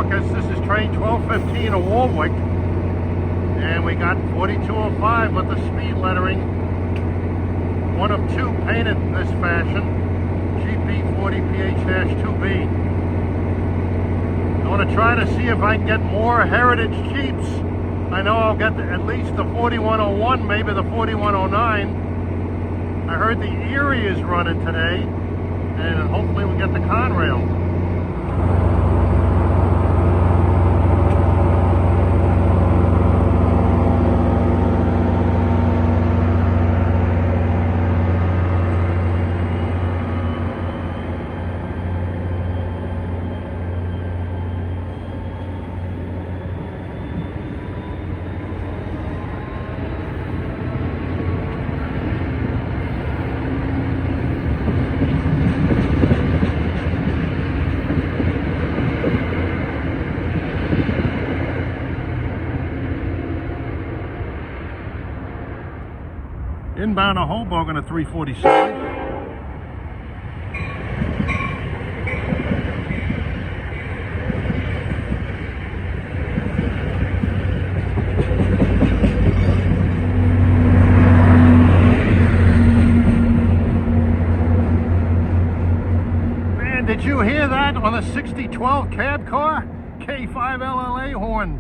Secaucus. This is train 1215 of Warwick. And we got 4205 with the speed lettering. One of two painted in this fashion. F40PH-2B. I want to try to see if I can get more heritage Jeeps. I know I'll get at least the 4101, maybe the 4109. I heard the Erie is running today, and hopefully we'll get the Conrail. Inbound to Hoboken at 347. Man, did you hear that on the 6012 cab car? K5LLA horn.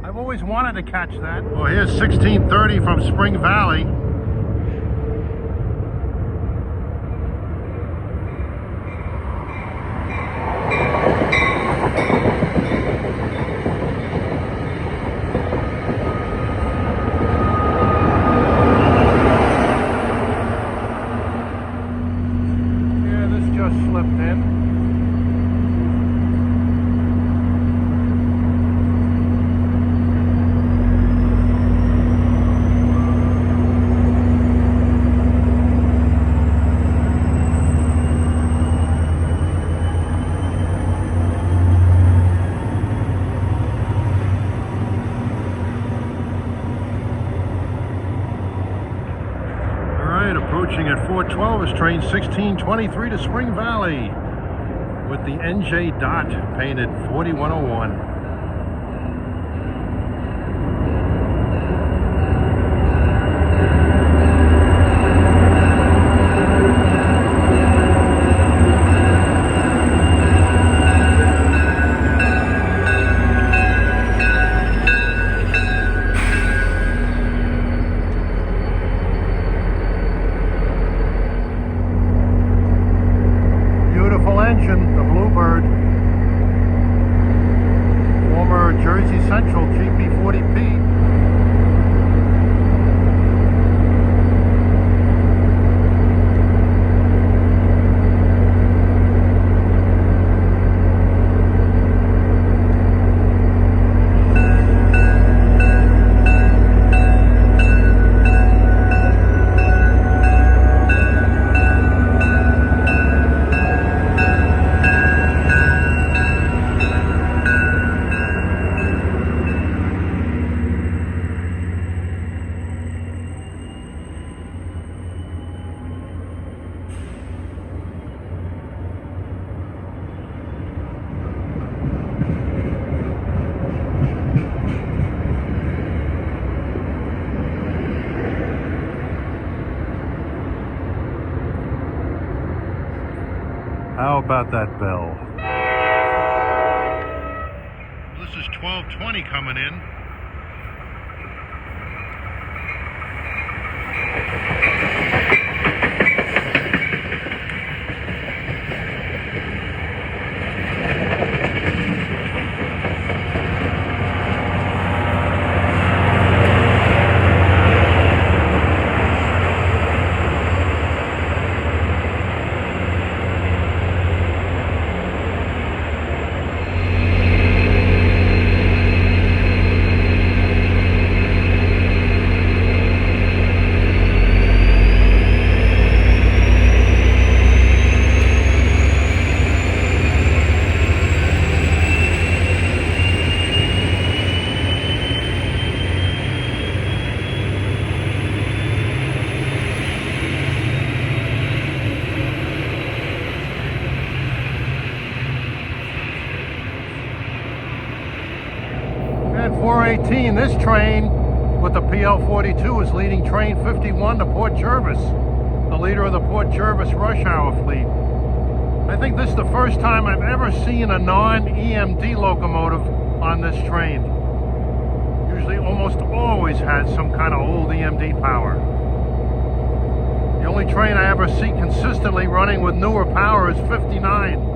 I've always wanted to catch that. Well, here's 1630 from Spring Valley. Approaching at 412 is train 1623 to Spring Valley with the NJ dot painted 4101. The Bluebird, former Jersey Central GP40P. How about that bell? This is 1220 coming in. 18, this train with the PL42 is leading train 51 to Port Jervis, the leader of the Port Jervis rush hour fleet. I think this is the first time I've ever seen a non-EMD locomotive on this train. Usually almost always has some kind of old EMD power. The only train I ever see consistently running with newer power is 59.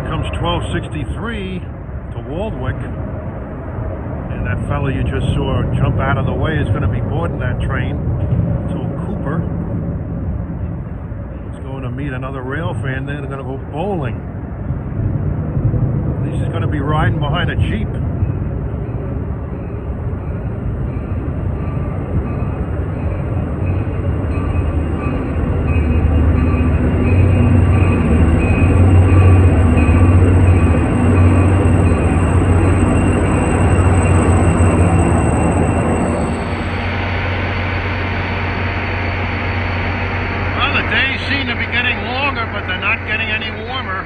Comes 1263 to Waldwick, and that fellow you just saw jump out of the way is going to be boarding that train. So Cooper is going to meet another rail fan. They're going to go bowling. He's going to be riding behind a Jeep. Days seem to be getting longer, but they're not getting any warmer.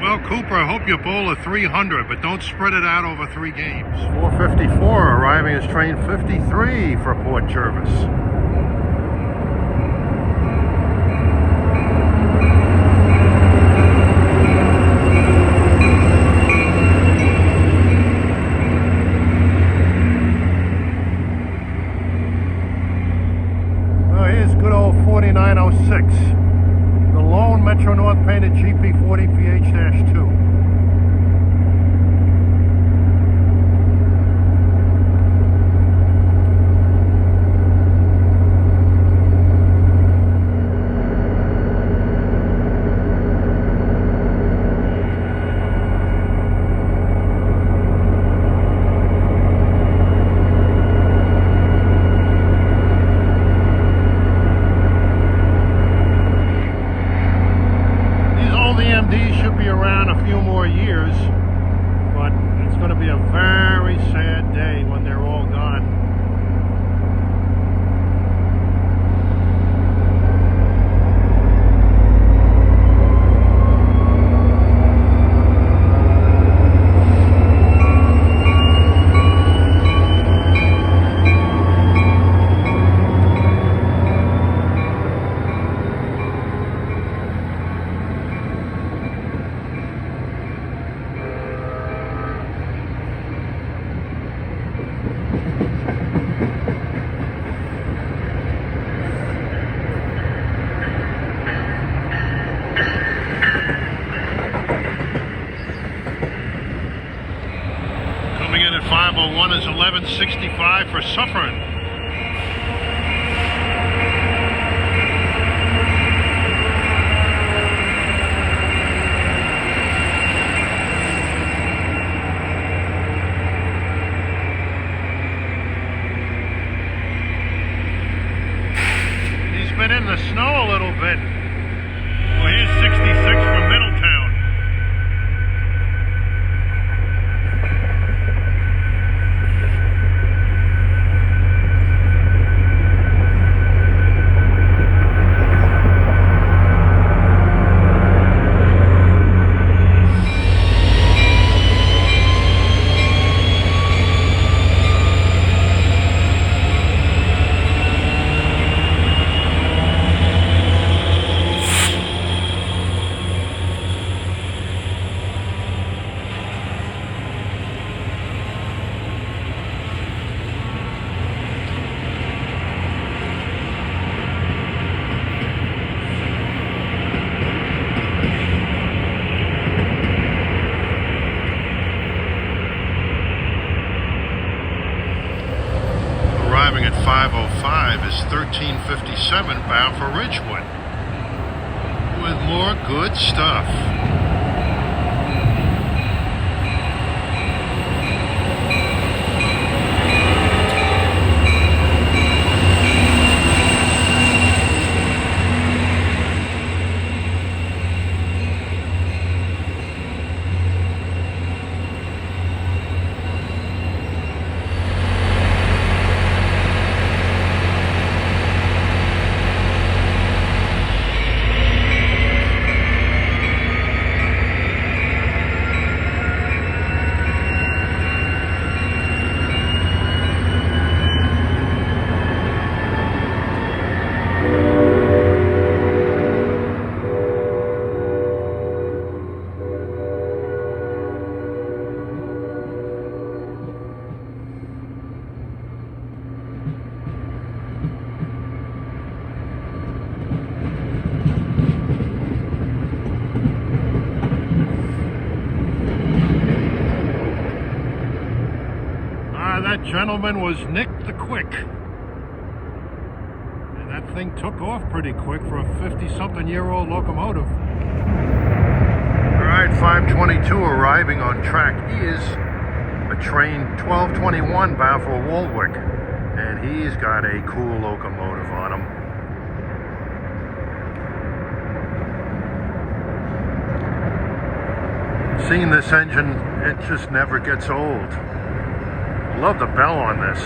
Well, Cooper, I hope you bowl a 300, but don't spread it out over 3 games. 454 arriving as train 53 for Port Jervis. Oh, here's good old 4906. The lone Metro North painted GP40PH-2. EMD should be around a few more years, but it's going to be a very sad day when they're all gone. Coming in at 501 is 1165 for Suffern. He's been in the snow a little bit. Well, here's 66 for Middletown. arriving at 5:05 is 1357 bound for Ridgewood with more good stuff. That gentleman was Nick the Quick. And that thing took off pretty quick for a 50-something-year-old locomotive. All right, 522 arriving on track is a train 1221 bound for Warwick. And he's got a cool locomotive on him. Seeing this engine, it just never gets old. Love the bell on this.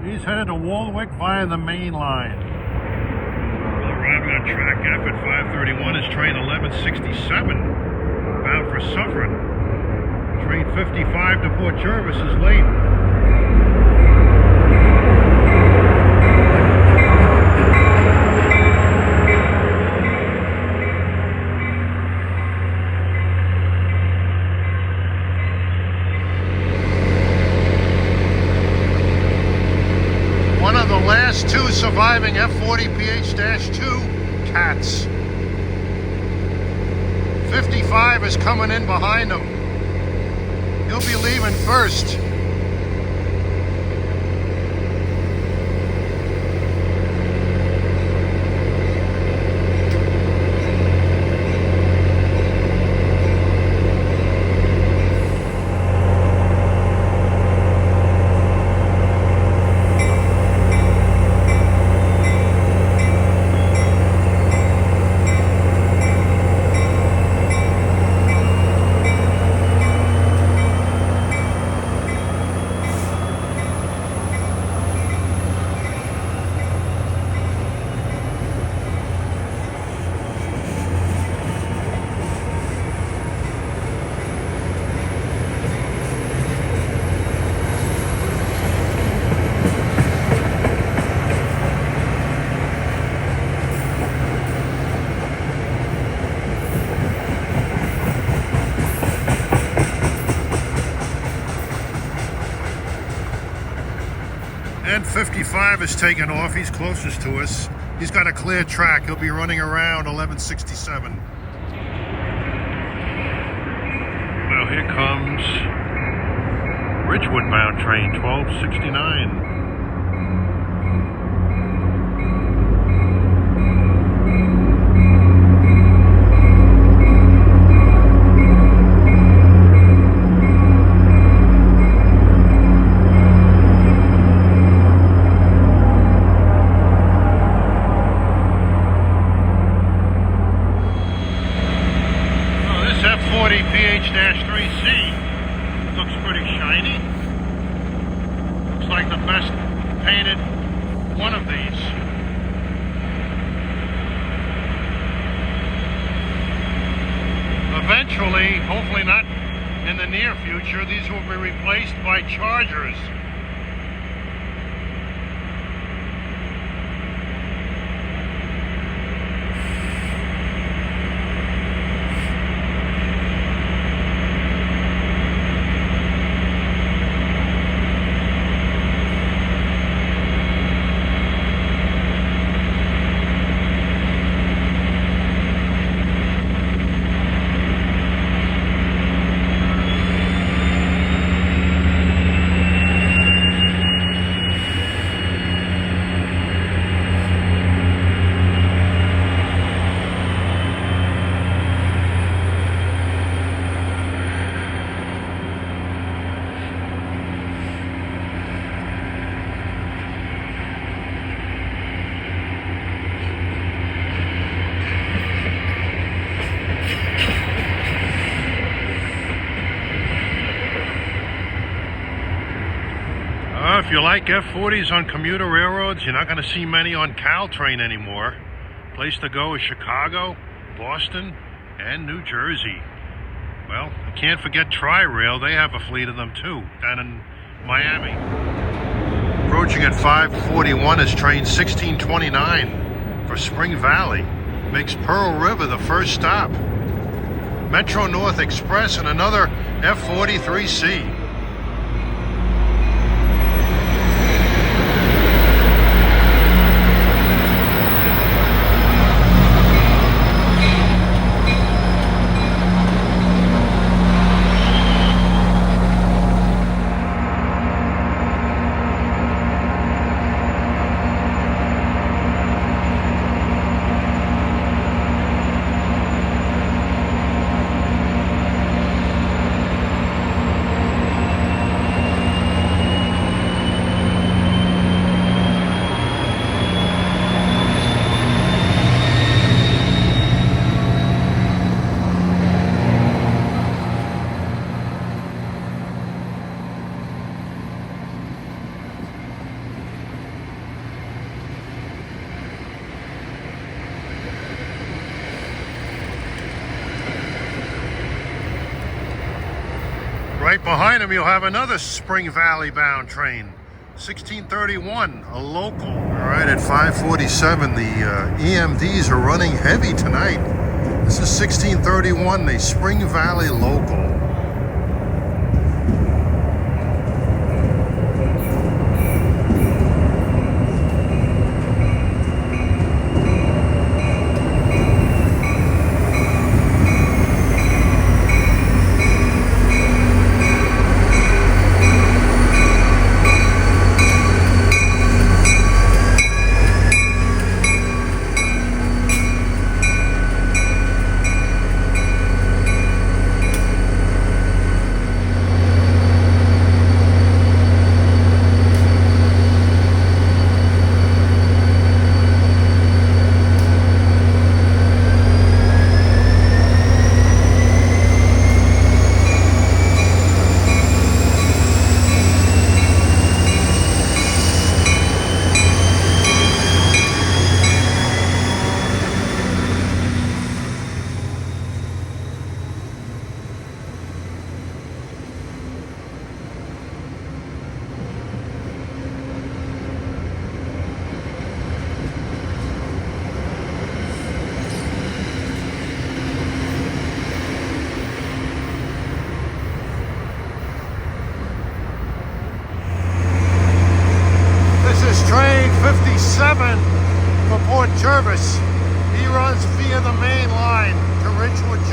He's headed to Warwick via the main line. Arriving on track F at 5:31 is train 1167, bound for Suffern. Train 55 to Port Jervis is late. One of the last two surviving F40PH-2CATS. 55 is coming in behind him. He'll be leaving first. And 55 is taking off. He's closest to us. He's got a clear track. He'll be running around 1167. Well, here comes Ridgewood bound train 1269. F40PH-2CATS looks pretty shiny. Looks like the best painted one of these. Eventually, hopefully not in the near future, these will be replaced by Chargers. If you like F40s on commuter railroads, you're not going to see many on Caltrain anymore. Place to go is Chicago, Boston, and New Jersey. Well, I can't forget Tri-Rail. They have a fleet of them too, down in Miami. Approaching at 5:41 is train 1629 for Spring Valley. Makes Pearl River the first stop. Metro North Express and another F43C. Right behind him, you'll have another Spring Valley bound train, 1631, a local. All right, at 5:47, the EMDs are running heavy tonight. This is 1631, the Spring Valley local.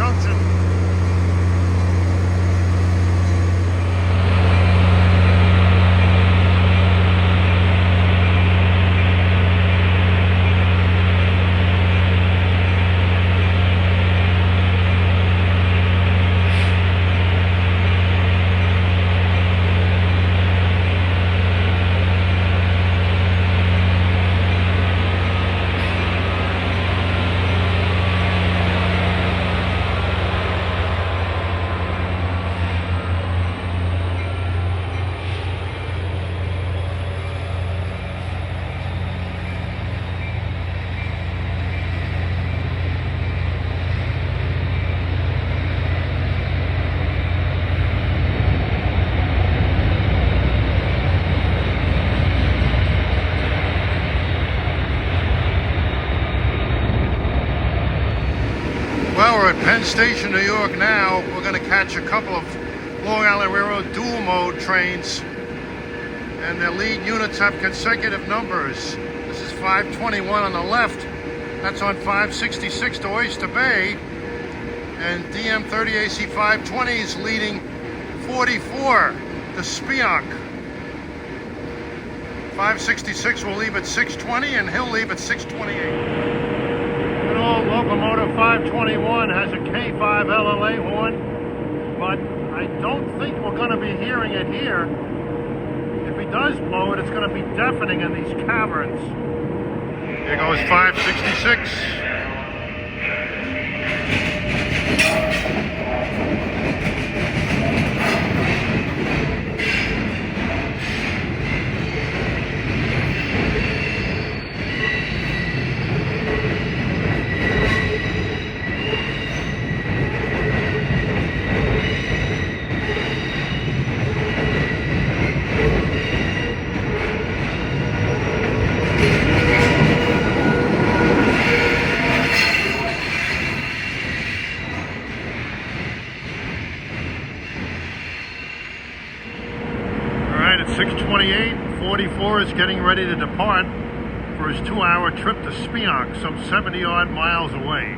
Junction. Well, we're at Penn Station, New York now. We're going to catch a couple of Long Island Railroad dual mode trains, and their lead units have consecutive numbers. This is 521 on the left. That's on 566 to Oyster Bay, and DM30AC 520 is leading 44 to Secaucus. 566 will leave at 620, and he'll leave at 628. Good old locomotive 521 has a K5 LLA horn, but I don't think we're going to be hearing it here. If he does blow it, it's going to be deafening in these caverns. Here goes 566. At 6:28, 44 is getting ready to depart for his 2-hour trip to Secaucus, some 70-odd miles away.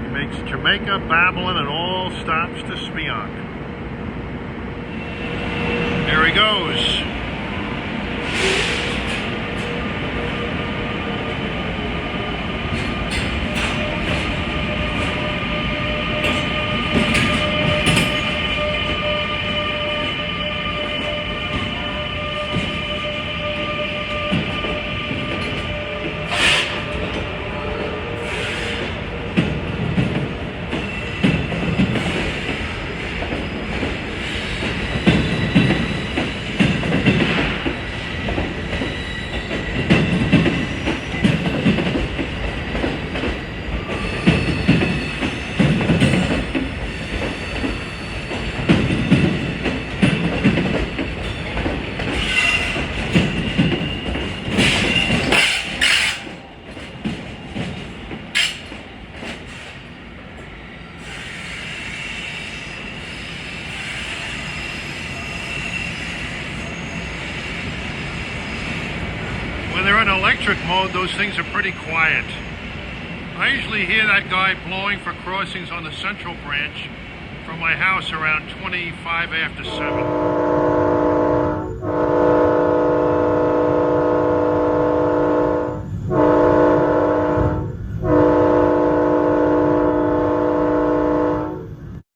He makes Jamaica, Babylon, and all stops to Secaucus. There he goes. When they're in electric mode, those things are pretty quiet. I usually hear that guy blowing for crossings on the Central Branch from my house around 25 after 7.